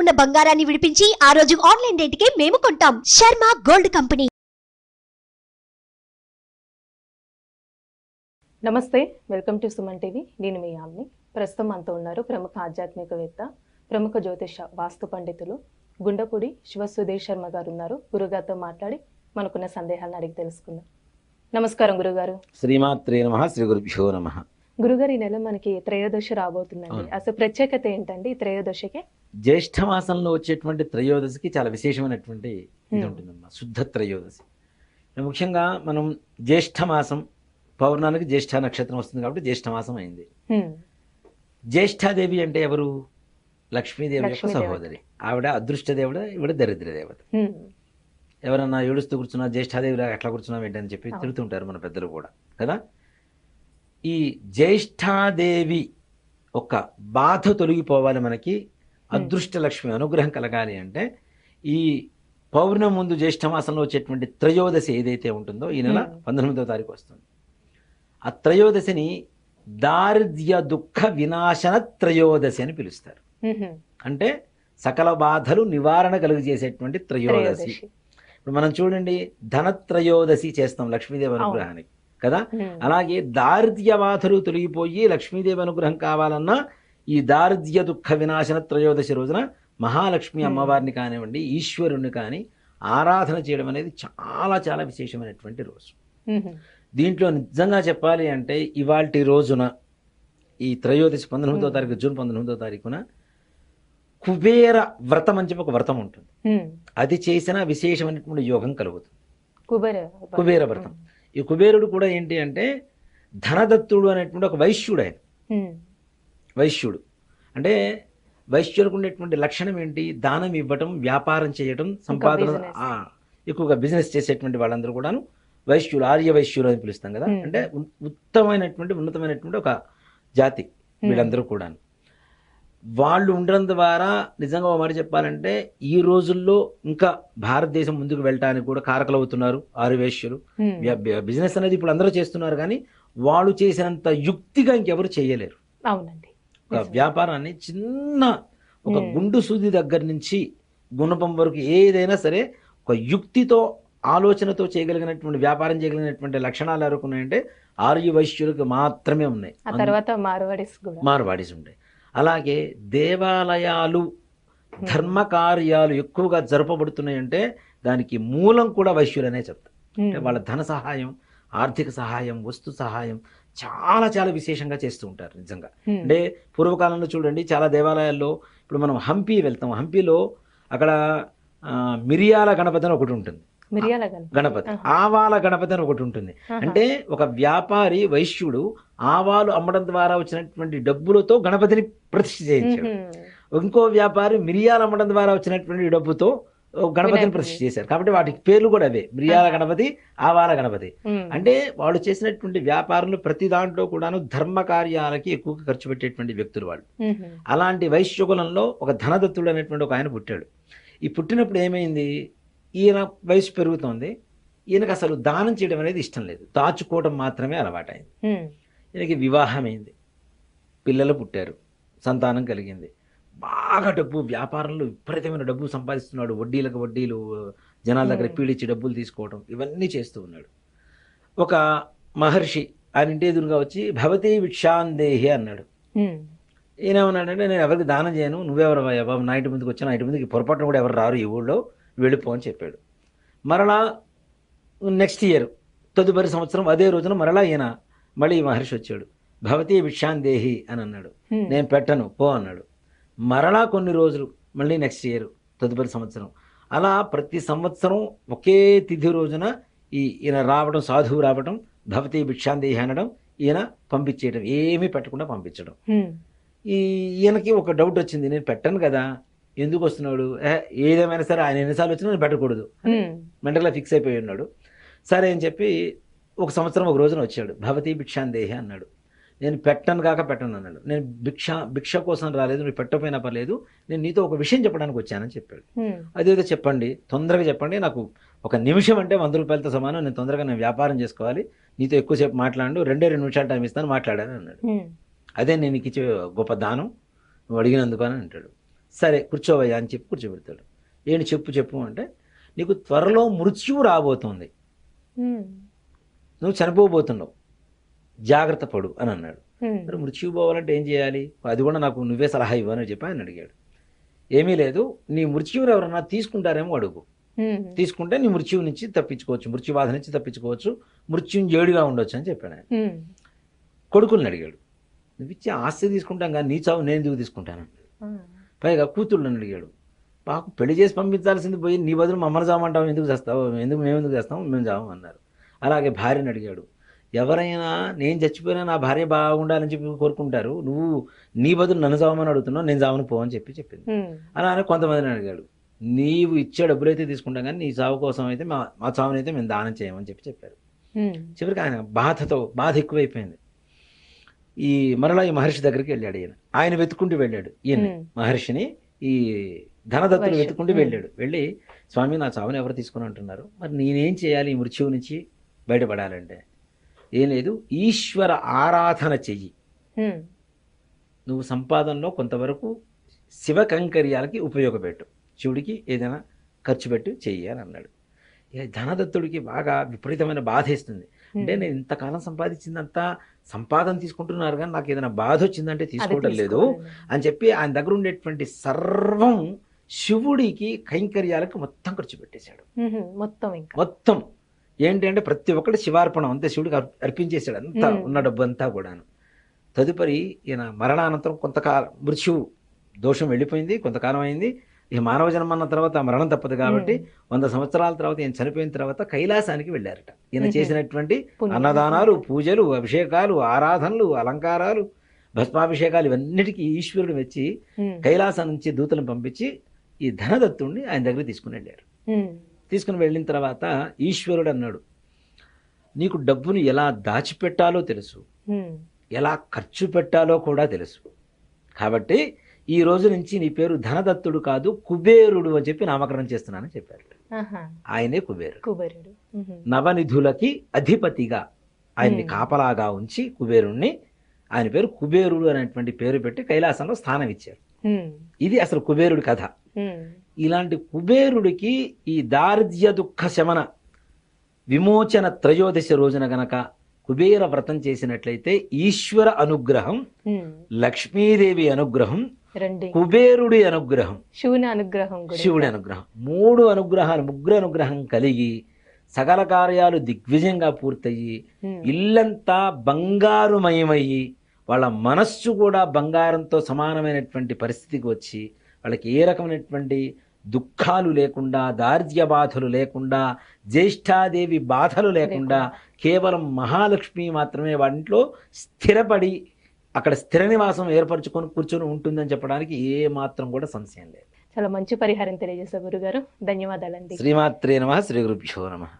ఉన్న బంగారాన్ని విడిపించి ఆ రోజు ఆన్లైన్ రేటుకే మేము కొంటాం. Sharma gold company. నమస్తే, వెల్కమ్ టు సుమన్ టీవీ. నేను మీ యామ్ని. ప్రస్తుతం మనతో ఉన్నారు ప్రముఖ ఆధ్యాత్మికవేత్త, ప్రముఖ జ్యోతిష వాస్తు పండితులు గుండపూడి శివ సుధీర్ శర్మ గారు ఉన్నారు. గురుగారితో మాట్లాడి మనకున్న సందేహాలను అడిగి తెలుసుకుందాం. నమస్కారం గురుగారు. శ్రీమాత్రే నమః. శ్రీ గురుభ్యో నమః. గురుగారు, ఈ నెల మనకి త్రయోదశి రాబోతుందండి. అసలు ప్రత్యేకత ఏంటండి ఈ త్రయోదశికి? జ్యేష్ఠ మాసంలో వచ్చేటువంటి త్రయోదశికి చాలా విశేషమైనటువంటి ఇది ఉంటుందన్నమాట, శుద్ధ త్రయోదశి. ముఖ్యంగా మనం జ్యేష్ఠ మాసం పౌర్ణానికి జ్యేష్ఠ నక్షత్రం వస్తుంది కాబట్టి జ్యేష్ఠ మాసం అయింది. జ్యేష్ఠాదేవి అంటే ఎవరు? లక్ష్మీదేవి యొక్క సహోదరి. ఆవిడ అదృష్ట దేవుడ, ఈవిడ దరిద్ర దేవత. ఎవరన్నా ఏడుస్తూ కూర్చున్నా జ్యేష్ఠాదేవి ఎట్లా కూర్చున్నావు ఏంటని చెప్పి తిరుగుతుంటారు మన పెద్దలు కూడా కదా. ఈ జ్యేష్ఠాదేవి ఒక బాధ తొలగిపోవాలి, మనకి అదృష్ట లక్ష్మి అనుగ్రహం కలగాలి అంటే ఈ పౌర్ణమి ముందు జ్యేష్ఠ మాసంలో వచ్చేటువంటి త్రయోదశి ఏదైతే ఉంటుందో ఈ నెల 19వ తారీఖు వస్తుంది. ఆ త్రయోదశిని దారిద్ర్య దుఃఖ వినాశన త్రయోదశి అని పిలుస్తారు. అంటే సకల బాధలు నివారణ కలుగజేసేటువంటి త్రయోదశి. ఇప్పుడు మనం చూడండి, ధనత్రయోదశి చేస్తాం లక్ష్మీదేవి అనుగ్రహానికి కదా. అలాగే దారిద్ర్య బాధలు తొలగిపోయి లక్ష్మీదేవి అనుగ్రహం కావాలన్నా ఈ దారిద్ర్య దుఃఖ వినాశన త్రయోదశి రోజున మహాలక్ష్మి అమ్మవారిని కానివ్వండి, ఈశ్వరుణ్ణి కానీ ఆరాధన చేయడం అనేది చాలా చాలా విశేషమైనటువంటి రోజు. దీంట్లో నిజంగా చెప్పాలి అంటే ఇవాల్టి రోజున ఈ త్రయోదశి 19వ తారీఖు, జూన్ 19వ తారీఖున కుబేర వ్రతం అని చెప్పి ఒక వ్రతం ఉంటుంది. అది చేసిన విశేషమైనటువంటి యోగం కలుగుతుంది, కుబేర వ్రతం. ఈ కుబేరుడు కూడా ఏంటి అంటే ధనదత్తుడు అనేటువంటి ఒక వైశ్యుడు. ఆయన వైశ్యుడు అంటే వైశ్యులకు ఉండేటువంటి లక్షణం ఏంటి? దానం ఇవ్వటం, వ్యాపారం చేయటం, సంపాదన, ఎక్కువగా బిజినెస్ చేసేటువంటి వాళ్ళందరూ కూడాను వైశ్యులు, ఆర్య వైశ్యులు అని పిలుస్తాం కదా. అంటే ఉన్నతమైనటువంటి ఒక జాతి వీళ్ళందరూ కూడాను. వాళ్ళు ఉండడం ద్వారా నిజంగా ఒక మాట చెప్పాలంటే ఈ రోజుల్లో ఇంకా భారతదేశం ముందుకు వెళ్ళటానికి కూడా కారకులు అవుతున్నారు ఆర్య వైశ్యులు. బిజినెస్ అనేది ఇప్పుడు అందరూ చేస్తున్నారు, కానీ వాళ్ళు చేసినంత యుక్తిగా ఇంకెవరు చేయలేరు. అవునండి. ఒక వ్యాపారాన్ని చిన్న ఒక గుండు సూది దగ్గర నుంచి గుణపం వరకు ఏదైనా సరే ఒక యుక్తితో, ఆలోచనతో చేయగలిగినటువంటి వ్యాపారం చేయగలిగినటువంటి లక్షణాలు ఎవరికి ఉన్నాయంటే ఆర్య వైశ్యులకు మాత్రమే ఉన్నాయి. మార్వాడీస్ ఉంటాయి. అలాగే దేవాలయాలు, ధర్మ కార్యాలు ఎక్కువగా జరపబడుతున్నాయంటే దానికి మూలం కూడా వైశ్యులనే చెప్తారు. అంటే వాళ్ళ ధన సహాయం, ఆర్థిక సహాయం, వస్తు సహాయం చాలా చాలా విశేషంగా చేస్తూ ఉంటారు నిజంగా. అంటే పూర్వకాలంలో చూడండి, చాలా దేవాలయాల్లో ఇప్పుడు మనం హంపి వెళ్తాం, హంపిలో అక్కడ మిరియాల గణపతి అని ఒకటి ఉంటుంది, గణపతి, ఆవాల గణపతి అని ఒకటి ఉంటుంది. అంటే ఒక వ్యాపారి వైశ్యుడు ఆవాలు అమ్మడం ద్వారా వచ్చినటువంటి డబ్బులతో గణపతిని ప్రతిష్ఠ చేయించాడు. ఇంకో వ్యాపారి మిరియాలు అమ్మడం ద్వారా వచ్చినటువంటి డబ్బుతో గణపతిని ప్రతిష్ఠ చేశారు. కాబట్టి వాటికి పేర్లు కూడా అవే, మిరియాల గణపతి, ఆవాల గణపతి. అంటే వాళ్ళు చేసినటువంటి వ్యాపారంలో ప్రతి దాంట్లో కూడాను ధర్మ కార్యాలకి ఎక్కువగా ఖర్చు పెట్టేటువంటి వ్యక్తులు వాళ్ళు. అలాంటి వైశ్యుకులంలో ఒక ధనదత్తుడు అనేటువంటి ఒక ఆయన పుట్టాడు. ఈ పుట్టినప్పుడు ఏమైంది, ఈయన వయసు పెరుగుతోంది, ఈయనకు అసలు దానం చేయడం అనేది ఇష్టం లేదు, దాచుకోవడం మాత్రమే అలవాటైంది. ఈయనకి వివాహమైంది, పిల్లలు పుట్టారు, సంతానం కలిగింది, బాగా డబ్బు, వ్యాపారంలో విపరీతమైన డబ్బు సంపాదిస్తున్నాడు, వడ్డీలకు వడ్డీలు, జనాల దగ్గర పీడిచ్చి డబ్బులు తీసుకోవడం, ఇవన్నీ చేస్తూ ఉన్నాడు. ఒక మహర్షి ఆయన ఇంటి ఎదురుగా వచ్చి భవతి భిక్షాందేహి అన్నాడు. ఈయనేమన్నాడంటే, నేను ఎవరికి దానం చేయను, నువ్వెవరు బాబు, నా ఇంటి ముందుకు వచ్చా, నా ఇంటి ముందుకి పొరపాటున కూడా ఎవరు రారు ఈ ఊళ్ళో, వెళ్ళిపో అని చెప్పాడు. మరలా నెక్స్ట్ ఇయర్, తదుపరి సంవత్సరం అదే రోజున మరలా ఈయన మళ్ళీ మహర్షి వచ్చాడు, భవతి భిక్షాందేహి అని అన్నాడు. నేను పెట్టను, పో అన్నాడు. మరలా కొన్ని రోజులు, మళ్ళీ నెక్స్ట్ ఇయర్, తదుపరి సంవత్సరం, అలా ప్రతి సంవత్సరం ఒకే తిథి రోజున ఈయన రావడం, సాధువు రావడం, భవతి భిక్షాందేహి అనడం, ఈయన పంపించేయడం, ఏమీ పెట్టకుండా పంపించడం. ఈయనకి ఒక డౌట్ వచ్చింది, నేను పెట్టను కదా, ఎందుకు వస్తున్నాడు, ఏదేమైనా సరే ఆయన ఎన్నిసార్లు వచ్చినా నేను పెట్టకూడదు, మెంటల్గా ఫిక్స్ అయిపోయి ఉన్నాడు. సరే అని చెప్పి ఒక సంవత్సరం ఒక రోజున వచ్చాడు, భవతి భిక్షాందేహి అన్నాడు. నేను పెట్టను కాక పెట్టను అన్నాడు. నేను భిక్ష కోసం రాలేదు, నువ్వు పెట్టకపోయినా పర్లేదు, నేను నీతో ఒక విషయం చెప్పడానికి వచ్చానని చెప్పాడు. అదేదో చెప్పండి, తొందరగా చెప్పండి, నాకు ఒక నిమిషం అంటే 100 రూపాయలతో సమానం, నేను తొందరగా నేను వ్యాపారం చేసుకోవాలి, నీతో ఎక్కువసేపు మాట్లాడు, 2 నిమిషాలు టైం ఇస్తాను, మాట్లాడాను అన్నాడు. అదే నేను నీకు ఇచ్చే గొప్ప దానం, నువ్వు అడిగినందుకు అని అంటాడు. సరే కూర్చోవయ్యా అని చెప్పి కూర్చోబెడతాడు. ఏంటి చెప్పు అంటే, నీకు త్వరలో మృత్యువు రాబోతుంది, నువ్వు చనిపోబోతున్నావు, జాగ్రత్త పడు అని అన్నాడు. మరి మృత్యువు పోవాలంటే ఏం చేయాలి, అది కూడా నాకు నువ్వే సలహా ఇవ్వని చెప్పి ఆయన అడిగాడు. ఏమీ లేదు, నీ మృత్యువుని ఎవరన్నా తీసుకుంటారేమో అడుగు, తీసుకుంటే నీ మృత్యువు నుంచి తప్పించుకోవచ్చు, మృత్యుబాధ నుంచి తప్పించుకోవచ్చు, మృత్యుంజయుడిగా ఉండొచ్చు అని చెప్పాడు ఆయన. కొడుకుల్ని అడిగాడు, నువ్వు ఇచ్చే ఆస్తి తీసుకుంటాం కానీ నీ చావు నేను ఎందుకు తీసుకుంటాను. పైగా కూతుళ్ళని అడిగాడు, మాకు పెళ్లి చేసి పంపించాల్సింది పోయి నీ బదులు మమ్మల్ని చావమంటావు, ఎందుకు చేస్తావు, మేము ఎందుకు చేస్తాం, మేము చావం అన్నారు. అలాగే భార్యని అడిగాడు, ఎవరైనా నేను చచ్చిపోయినా నా భార్య బాగుండాలని చెప్పి కోరుకుంటారు, నువ్వు నీ బదులు నన్ను చావమని అడుగుతున్నావు, నేను చావని పోవని చెప్పింది. అలానే కొంతమందిని అడిగాడు, నీవు ఇచ్చే డబ్బులైతే తీసుకుంటాం కానీ నీ చావు కోసం అయితే మా చావునైతే మేము దానం చేయమని చెప్పారు. చివరికి ఆయన బాధ ఎక్కువైపోయింది. ఈ మరలా ఈ మహర్షి దగ్గరికి వెళ్ళాడు. ఆయన వెతుక్కుంటూ వెళ్ళాడు, ఈయన మహర్షిని ఈ ధనదత్తులు వెతుక్కుంటూ వెళ్ళాడు. వెళ్ళి, స్వామి నా చావుని ఎవరు తీసుకుని అంటున్నారు, మరి నేనేం చేయాలి ఈ మృత్యువు నుంచి బయటపడాలంటే? ఏం లేదు, ఈశ్వర ఆరాధన చెయ్యి, నువ్వు సంపాదనలో కొంతవరకు శివ కైంకర్యాలకి ఉపయోగపెట్టు, శివుడికి ఏదైనా ఖర్చు పెట్టి చెయ్యి అని అన్నాడు. ధనదత్తుడికి బాగా విపరీతమైన బాధ వేస్తుంది. అంటే నేను ఇంతకాలం సంపాదించిందంతా సంపాదన తీసుకుంటున్నారు కానీ నాకు ఏదైనా బాధ వచ్చిందంటే తీసుకోవడం లేదు అని చెప్పి ఆయన దగ్గర ఉండేటువంటి సర్వం శివుడికి కైంకర్యాలకు మొత్తం ఖర్చు పెట్టేశాడు. మొత్తం ఏంటి అంటే ప్రతి ఒక్కటి శివార్పణం అంతే, శివుడికి అర్పించేశాడు అంతా, ఉన్న డబ్బు అంతా కూడాను. తదుపరి ఈయన మరణానంతరం కొంతకాలం మృత్యువు దోషం వెళ్ళిపోయింది, కొంతకాలం అయింది. ఈ మానవ జన్మ అన్న తర్వాత మరణం తప్పదు కాబట్టి 100 సంవత్సరాల తర్వాత ఈయన చనిపోయిన తర్వాత కైలాసానికి వెళ్ళారట. ఈయన చేసినటువంటి అన్నదానాలు, పూజలు, అభిషేకాలు, ఆరాధనలు, అలంకారాలు, భస్మాభిషేకాలు ఇవన్నిటికీ ఈశ్వరుడు వచ్చి కైలాసం నుంచి దూతలను పంపించి ఈ ధనదత్తుడిని ఆయన దగ్గర తీసుకుని వెళ్ళారు. తీసుకుని వెళ్ళిన తర్వాత ఈశ్వరుడు అన్నాడు, నీకు డబ్బును ఎలా దాచిపెట్టాలో తెలుసు, ఎలా ఖర్చు పెట్టాలో కూడా తెలుసు, కాబట్టి ఈ రోజు నుంచి నీ పేరు ధనదత్తుడు కాదు కుబేరుడు అని చెప్పి నామకరణం చేస్తున్నానని చెప్పారు. ఆయనే కుబేరుడు. నవనిధులకి అధిపతిగా ఆయన్ని కాపలాగా ఉంచి కుబేరుణ్ణి, ఆయన పేరు కుబేరుడు అనేటువంటి పేరు పెట్టి కైలాసంలో స్థానం ఇచ్చారు. ఇది అసలు కుబేరుడి కథ. ఇలాంటి కుబేరుడికి ఈ దారిద్ర్య దుఃఖ శమన విమోచన త్రయోదశి రోజున గనక కుబేర వ్రతం చేసినట్లయితే ఈశ్వర అనుగ్రహం, లక్ష్మీదేవి అనుగ్రహం, కుబేరుడి అనుగ్రహం, శివుడి అనుగ్రహం, ముగ్గురు అనుగ్రహం కలిగి సకల కార్యాలు దిగ్విజయంగా పూర్తయ్యి ఇల్లంతా బంగారుమయమయ్యి వాళ్ళ మనస్సు కూడా బంగారంతో సమానమైనటువంటి పరిస్థితికి వచ్చి వాళ్ళకి ఏ రకమైనటువంటి దుఃఖాలు లేకుండా, దారిద్ర్య బాధలు లేకుండా, జ్యేష్ఠాదేవి బాధలు లేకుండా కేవలం మహాలక్ష్మి మాత్రమే వాటిలో స్థిరపడి అక్కడ స్థిర నివాసం ఏర్పరచుకొని కూర్చొని ఉంటుందని చెప్పడానికి ఏ మాత్రం కూడా సంశయం లేదు. చాలా మంచి పరిహారం తెలియజేశారు గురుగారు, ధన్యవాదాలండి. శ్రీమాత్రే నమః, శ్రీ గురుభ్యో నమః.